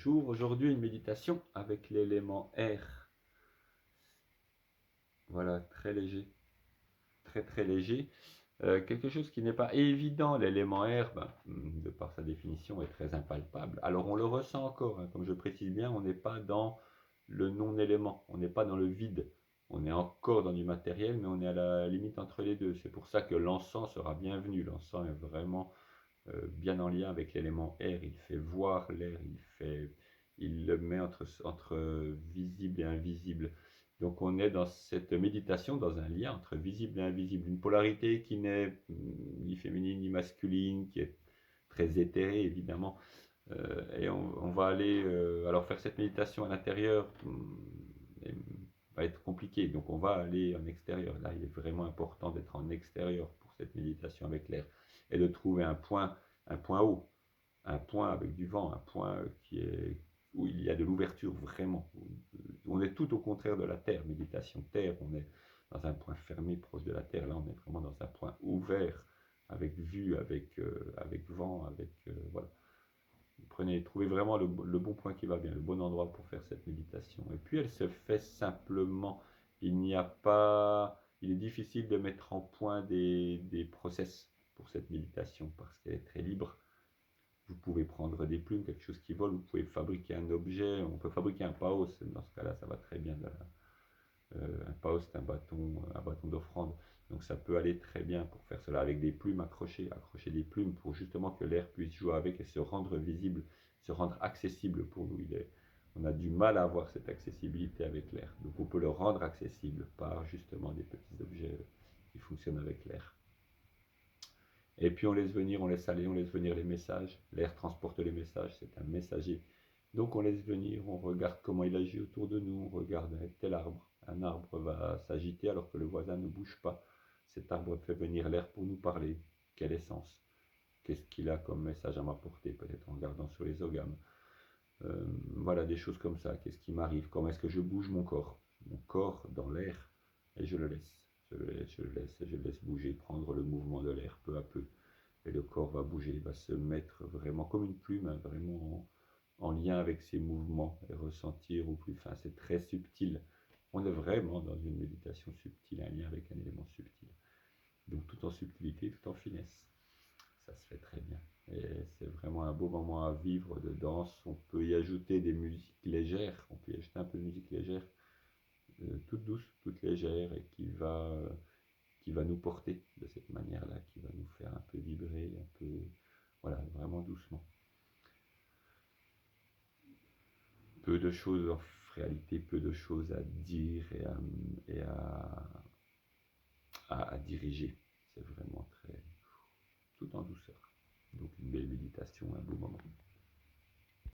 Bonjour, aujourd'hui une méditation avec l'élément air. Voilà, très léger, très léger. Quelque chose qui n'est pas évident, l'élément air, de par sa définition, est très impalpable. Alors on le ressent encore, hein, comme je précise bien, on n'est pas dans le non-élément, on n'est pas dans le vide. On est encore dans du matériel, mais on est à la limite entre les deux. C'est pour ça que l'encens sera bienvenu. L'encens est vraiment bien en lien avec l'élément air. Il fait voir l'air, il le met entre visible et invisible. Donc on est dans cette méditation, dans un lien entre visible et invisible, une polarité qui n'est ni féminine ni masculine, qui est très éthérée évidemment. Et on va aller alors faire cette méditation à l'intérieur va être compliqué, donc on va aller en extérieur. Là, il est vraiment important d'être en extérieur pour cette méditation avec l'air et de trouver un point haut, un point avec du vent, un point où il y a de l'ouverture vraiment. On est tout au contraire de la terre, méditation terre, on est dans un point fermé proche de la terre. Là, on est vraiment dans un point ouvert, avec vue, avec vent, voilà. Trouvez vraiment le bon point qui va bien, le bon endroit pour faire cette méditation. Et puis elle se fait simplement. Il est difficile de mettre en point des process pour cette méditation parce qu'elle est très libre. Vous pouvez prendre des plumes, quelque chose qui vole, vous pouvez fabriquer un objet, on peut fabriquer un paos, dans ce cas-là ça va très bien. Un paos c'est un bâton d'offrande, donc ça peut aller très bien pour faire cela avec des plumes accrocher des plumes pour justement que l'air puisse jouer avec et se rendre visible, se rendre accessible pour nous. On a du mal à avoir cette accessibilité avec l'air, donc on peut le rendre accessible par justement des petits objets qui fonctionnent avec l'air. Et puis on laisse venir, on laisse aller, on laisse venir les messages. L'air transporte les messages, c'est un messager. Donc on laisse venir, on regarde comment il agit autour de nous, on regarde avec tel arbre. Un arbre va s'agiter alors que le voisin ne bouge pas. Cet arbre fait venir l'air pour nous parler. Quelle essence? Qu'est-ce qu'il a comme message à m'apporter? Peut-être en regardant sur les ogames. Voilà, des choses comme ça. Qu'est-ce qui m'arrive? Comment est-ce que je bouge mon corps? Mon corps dans l'air, et je le laisse. Je le laisse bouger, prendre le mouvement de l'air peu à peu. Et le corps va bouger, va se mettre vraiment comme une plume, hein, vraiment en lien avec ses mouvements et ressentir au plus fin. C'est très subtil. On est vraiment dans une méditation subtile, un lien avec un élément subtil. Donc tout en subtilité, tout en finesse. Ça se fait très bien. Et c'est vraiment un beau moment à vivre de danse. On peut y ajouter des musiques légères, on peut y ajouter un peu de musique légère, toute douce, toute légère, et qui va nous porter de cette manière-là, qui va nous faire un peu vibrer, un peu, voilà, vraiment doucement. Peu de choses, en réalité, peu de choses à dire et à diriger. C'est vraiment tout en douceur. Donc une belle méditation, un beau moment.